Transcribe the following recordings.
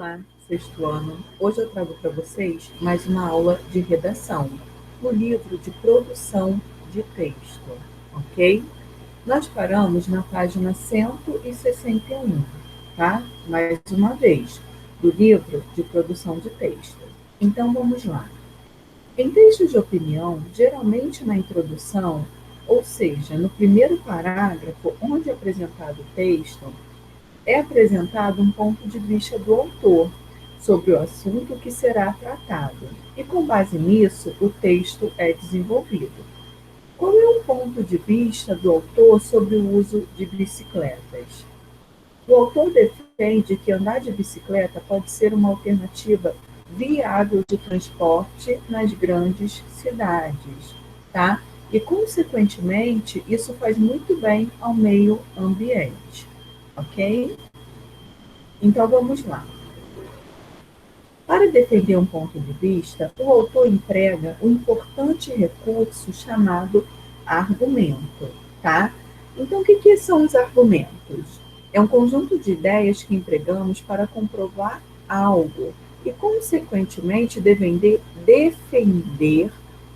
Olá, sexto ano. Hoje eu trago para vocês mais uma aula de redação no livro de produção de texto, ok? Nós paramos na página 161, tá? Mais uma vez, do livro de produção de texto. Então vamos lá. Em textos de opinião, geralmente na introdução, ou seja, no primeiro parágrafo onde é apresentado o texto, é apresentado um ponto de vista do autor sobre o assunto que será tratado, e com base nisso, o texto é desenvolvido. Qual é o ponto de vista do autor sobre o uso de bicicletas? O autor defende que andar de bicicleta pode ser uma alternativa viável de transporte nas grandes cidades, tá? E, consequentemente, isso faz muito bem ao meio ambiente, ok? Então vamos lá. Para defender um ponto de vista, o autor emprega um importante recurso chamado argumento, tá? Então, o que são os argumentos? É um conjunto de ideias que empregamos para comprovar algo e, consequentemente, defender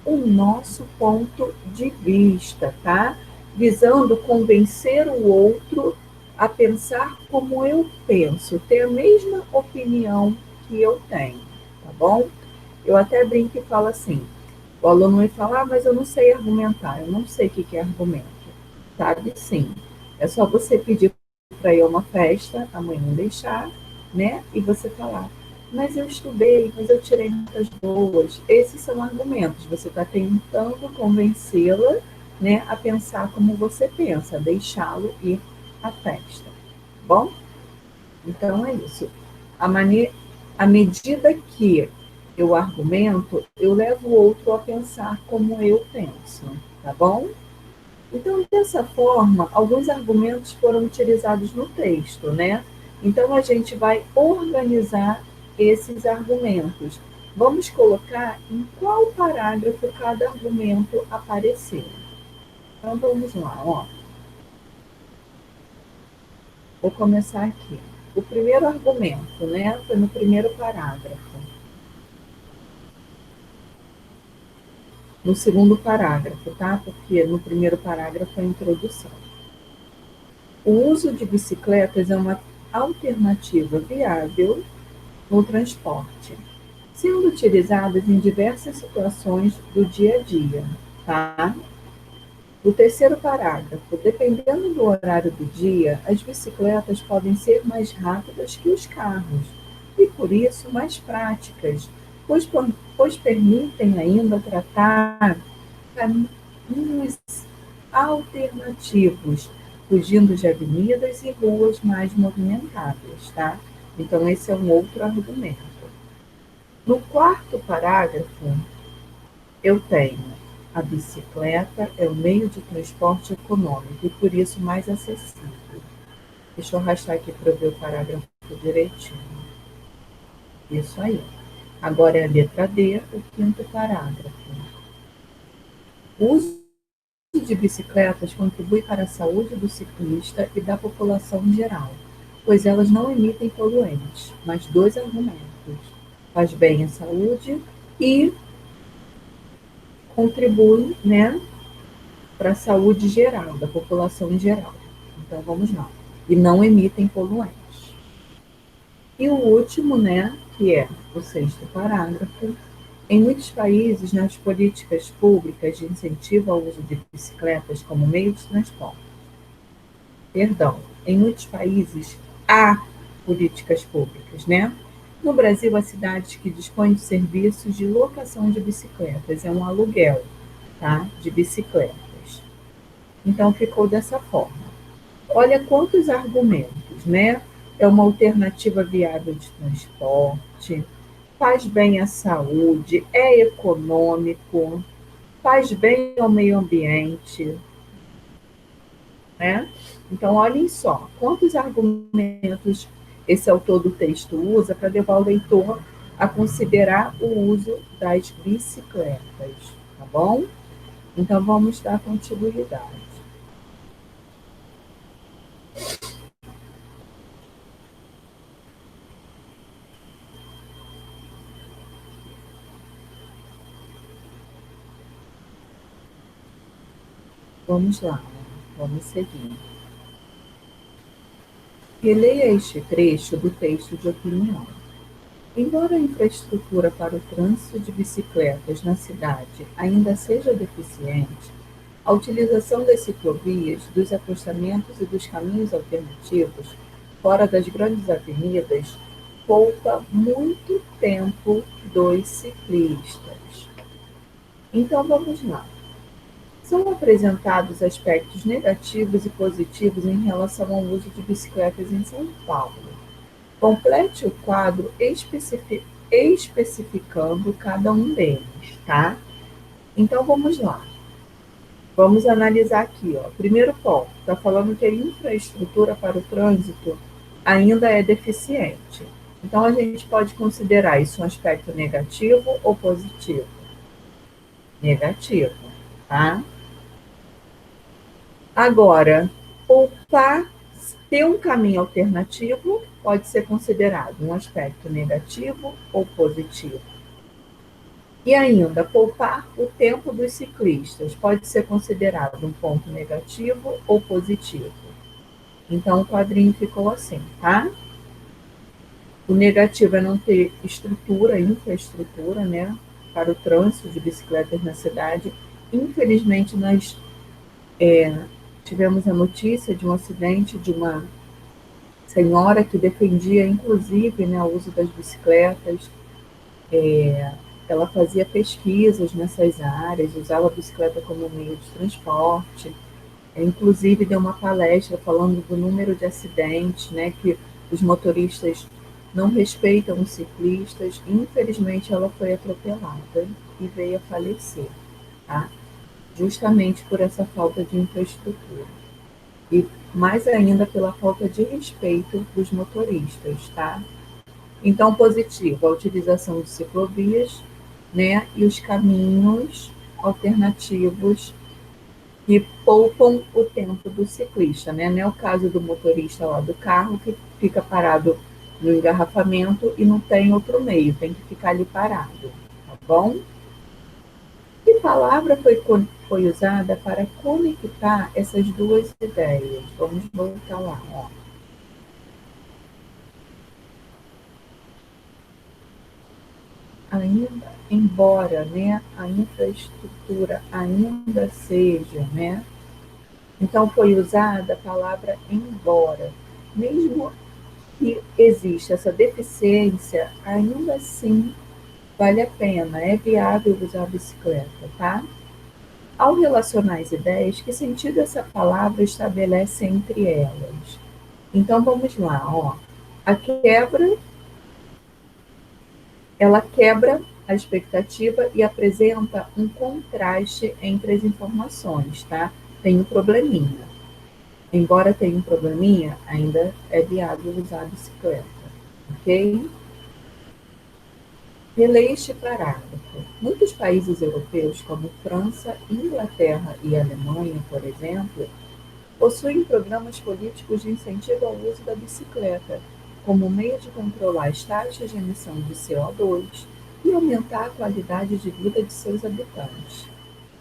o nosso ponto de vista, tá? Visando convencer o outro a pensar como eu penso, ter a mesma opinião que eu tenho, tá bom? Eu até brinco e falo assim, o aluno vai falar, mas eu não sei argumentar, eu não sei o que é argumento. Sabe sim, é só você pedir para ir a uma festa, a mãe não deixar, né? E você falar, mas eu estudei, mas eu tirei notas boas. Esses são argumentos, você está tentando convencê-la, né, a pensar como você pensa, a deixá-lo ir à festa, tá bom? Então é isso. À medida que eu argumento, eu levo o outro a pensar como eu penso, tá bom? Então, dessa forma, alguns argumentos foram utilizados no texto, né? Então, a gente vai organizar esses argumentos. Vamos colocar em qual parágrafo cada argumento apareceu. Então, vamos lá, ó. Vou começar aqui. O primeiro argumento, né, foi no primeiro parágrafo. No segundo parágrafo, tá? Porque no primeiro parágrafo é a introdução. O uso de bicicletas é uma alternativa viável no transporte, sendo utilizadas em diversas situações do dia a dia, tá? O terceiro parágrafo, dependendo do horário do dia, as bicicletas podem ser mais rápidas que os carros e, por isso, mais práticas, pois permitem ainda tratar caminhos alternativos, fugindo de avenidas e ruas mais movimentadas, tá? Então, esse é um outro argumento. No quarto parágrafo, eu tenho a bicicleta é o meio de transporte econômico e, por isso, mais acessível. Deixa eu arrastar aqui para eu ver o parágrafo direitinho. Isso aí. Agora é a letra D, o quinto parágrafo. O uso de bicicletas contribui para a saúde do ciclista e da população em geral, pois elas não emitem poluentes, mas dois argumentos. Faz bem à saúde e contribui, né, para a saúde geral, da população em geral. Então vamos lá. E não emitem poluentes. E o último, né, que é o sexto parágrafo, em muitos países, nas políticas públicas de incentivo ao uso de bicicletas como meio de transporte, perdão, em muitos países há políticas públicas, né? No Brasil, há cidades que dispõem de serviços de locação de bicicletas, é um aluguel, tá? De bicicletas. Então, ficou dessa forma. Olha quantos argumentos, né? É uma alternativa viável de transporte, faz bem à saúde, é econômico, faz bem ao meio ambiente, né? Então, olhem só, quantos argumentos esse autor do texto usa para levar o leitor a considerar o uso das bicicletas, tá bom? Então, vamos dar continuidade. Vamos lá, vamos seguir. Releia este trecho do texto de opinião. Embora a infraestrutura para o trânsito de bicicletas na cidade ainda seja deficiente, a utilização das ciclovias, dos acostamentos e dos caminhos alternativos, fora das grandes avenidas, poupa muito tempo dos ciclistas. Então vamos lá. São apresentados aspectos negativos e positivos em relação ao uso de bicicletas em São Paulo. Complete o quadro especificando cada um deles, tá? Então vamos lá. Vamos analisar aqui, ó. Primeiro ponto, está falando que a infraestrutura para o trânsito ainda é deficiente. Então a gente pode considerar isso um aspecto negativo ou positivo? Negativo, tá? Agora, poupar, ter um caminho alternativo pode ser considerado um aspecto negativo ou positivo. E ainda, poupar o tempo dos ciclistas pode ser considerado um ponto negativo ou positivo. Então, o quadrinho ficou assim, tá? O negativo é não ter estrutura, infraestrutura, né, para o trânsito de bicicletas na cidade. Infelizmente, nós tivemos a notícia de um acidente de uma senhora que defendia, inclusive, né, o uso das bicicletas. Ela fazia pesquisas nessas áreas, usava a bicicleta como meio de transporte. Inclusive, deu uma palestra falando do número de acidentes, né, que os motoristas não respeitam os ciclistas. Infelizmente, ela foi atropelada e veio a falecer, tá? Justamente por essa falta de infraestrutura. E mais ainda pela falta de respeito dos motoristas, tá? Então, positivo, a utilização de ciclovias, né, e os caminhos alternativos que poupam o tempo do ciclista, né? Não é o caso do motorista lá do carro que fica parado no engarrafamento e não tem outro meio, tem que ficar ali parado, tá bom? Que palavra foi usada para conectar essas duas ideias? Vamos voltar lá, ó. Ainda, embora, né, a infraestrutura ainda seja, né? Então foi usada a palavra embora. Mesmo que existe essa deficiência, ainda assim vale a pena, é viável usar a bicicleta, tá? Ao relacionar as ideias, que sentido essa palavra estabelece entre elas? Então vamos lá, ó. A quebra, ela quebra a expectativa e apresenta um contraste entre as informações, tá? Tem um probleminha. Embora tenha um probleminha, ainda é viável usar a bicicleta, ok? Releia este parágrafo. Muitos países europeus, como França, Inglaterra e Alemanha, por exemplo, possuem programas políticos de incentivo ao uso da bicicleta, como meio de controlar as taxas de emissão de CO2 e aumentar a qualidade de vida de seus habitantes.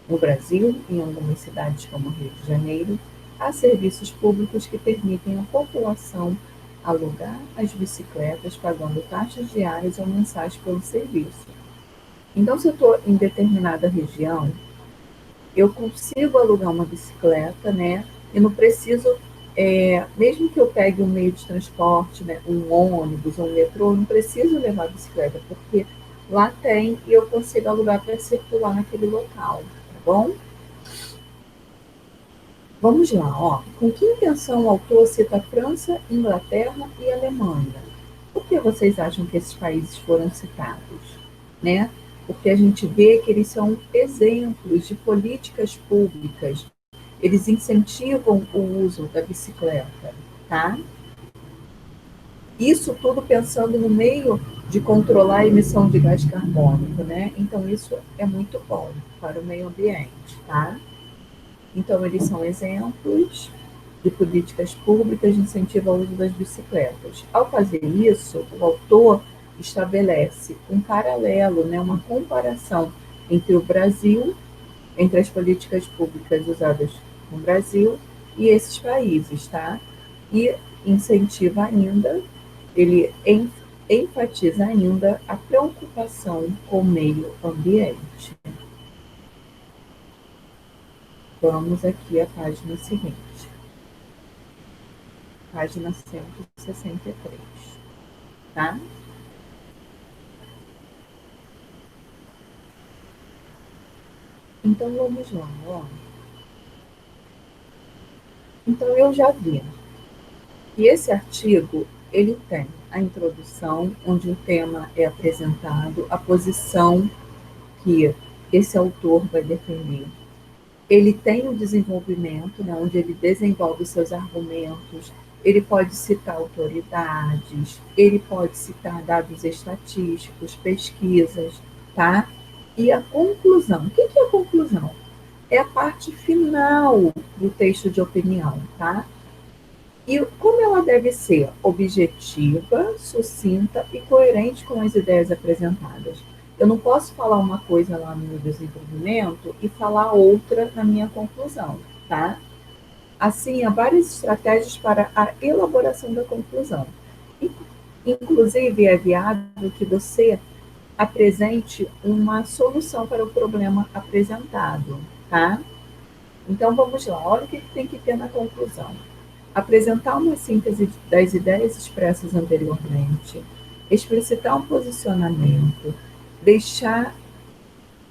No Brasil, em algumas cidades como Rio de Janeiro, há serviços públicos que permitem à população alugar as bicicletas pagando taxas diárias ou mensais pelo serviço. Então, se eu estou em determinada região, eu consigo alugar uma bicicleta, né? E não preciso, mesmo que eu pegue um meio de transporte, né, um ônibus ou um metrô, eu não preciso levar a bicicleta, porque lá tem e eu consigo alugar para circular naquele local, tá bom? Vamos lá, ó. Com que intenção o autor cita França, Inglaterra e Alemanha? Por que vocês acham que esses países foram citados, né? Porque a gente vê que eles são exemplos de políticas públicas. Eles incentivam o uso da bicicleta, tá? Isso tudo pensando no meio de controlar a emissão de gás carbônico, né? Então isso é muito bom para o meio ambiente, tá? Então, eles são exemplos de políticas públicas de incentivo ao uso das bicicletas. Ao fazer isso, o autor estabelece um paralelo, né, uma comparação entre o Brasil, entre as políticas públicas usadas com o Brasil e esses países, tá? E incentiva ainda, ele enfatiza ainda a preocupação com o meio ambiente. Vamos aqui à página seguinte, página 163, tá? Então vamos lá, ó. Então eu já vi que esse artigo ele tem a introdução, onde o tema é apresentado, a posição que esse autor vai defender. Ele tem o desenvolvimento, né, onde ele desenvolve seus argumentos, ele pode citar autoridades, ele pode citar dados estatísticos, pesquisas, tá? E a conclusão. O que é a conclusão? É a parte final do texto de opinião, tá? E como ela deve ser objetiva, sucinta e coerente com as ideias apresentadas. Eu não posso falar uma coisa lá no meu desenvolvimento e falar outra na minha conclusão, tá? Assim, há várias estratégias para a elaboração da conclusão. Inclusive, é viável que você apresente uma solução para o problema apresentado, tá? Então, vamos lá. Olha o que tem que ter na conclusão: apresentar uma síntese das ideias expressas anteriormente, explicitar um posicionamento, deixar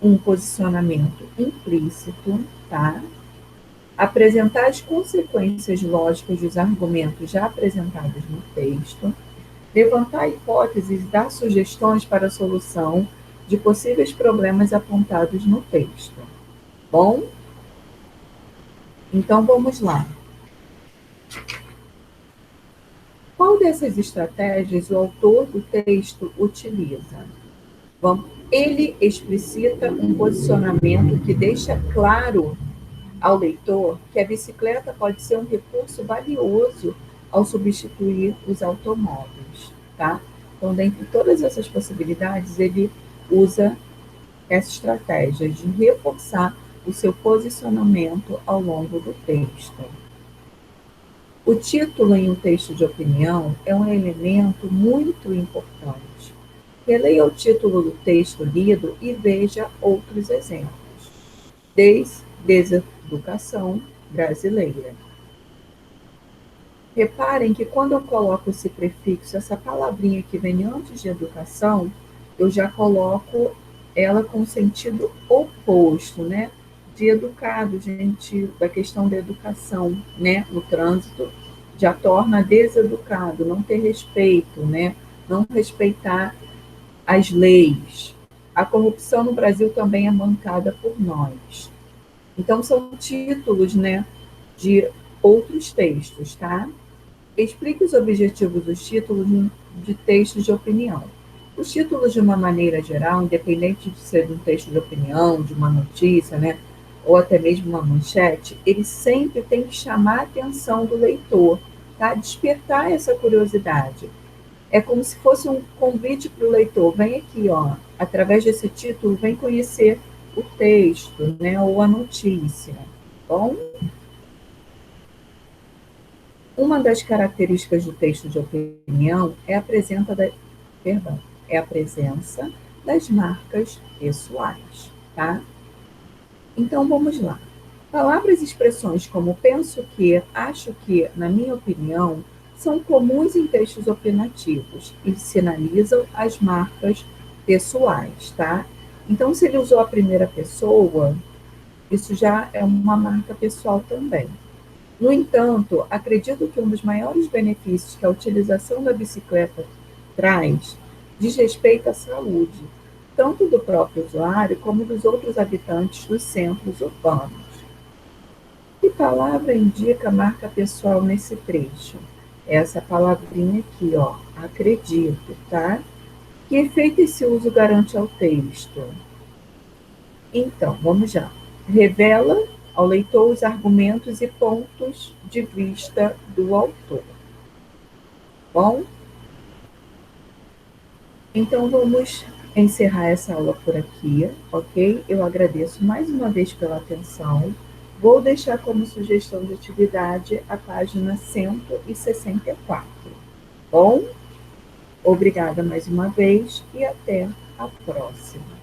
um posicionamento implícito, tá? Apresentar as consequências lógicas dos argumentos já apresentados no texto, levantar hipóteses e dar sugestões para a solução de possíveis problemas apontados no texto. Bom, então vamos lá. Qual dessas estratégias o autor do texto utiliza? Ele explicita um posicionamento que deixa claro ao leitor que a bicicleta pode ser um recurso valioso ao substituir os automóveis, tá? Então, dentre todas essas possibilidades, ele usa essa estratégia de reforçar o seu posicionamento ao longo do texto. O título em um texto de opinião é um elemento muito importante. Releia o título do texto lido e veja outros exemplos. Deseducação brasileira. Reparem que quando eu coloco esse prefixo, essa palavrinha que vem antes de educação, eu já coloco ela com sentido oposto, né? De educado, gentil, da questão da educação, né? No trânsito, já torna deseducado, não ter respeito, né? Não respeitar as leis. A corrupção no Brasil também é mancada por nós. Então, são títulos, né, de outros textos, tá? Explique os objetivos dos títulos de textos de opinião. Os títulos, de uma maneira geral, independente de ser um texto de opinião, de uma notícia, né, ou até mesmo uma manchete, eles sempre têm que chamar a atenção do leitor, tá? Despertar essa curiosidade. É como se fosse um convite para o leitor: vem aqui, ó, através desse título, vem conhecer o texto, né, ou a notícia. Bom, uma das características do texto de opinião é a presença das marcas pessoais, tá? Então vamos lá. Palavras e expressões como penso que, acho que, na minha opinião, são comuns em textos opinativos e sinalizam as marcas pessoais, tá? Então, se ele usou a primeira pessoa, isso já é uma marca pessoal também. No entanto, acredito que um dos maiores benefícios que a utilização da bicicleta traz diz respeito à saúde, tanto do próprio usuário como dos outros habitantes dos centros urbanos. Que palavra indica a marca pessoal nesse trecho? Essa palavrinha aqui, ó, acredito, tá? Que efeito esse uso garante ao texto? Então, vamos já. Revela ao leitor os argumentos e pontos de vista do autor. Bom, então vamos encerrar essa aula por aqui, ok? Eu agradeço mais uma vez pela atenção Vou deixar como sugestão de atividade a página 164. Bom, obrigada mais uma vez e até a próxima.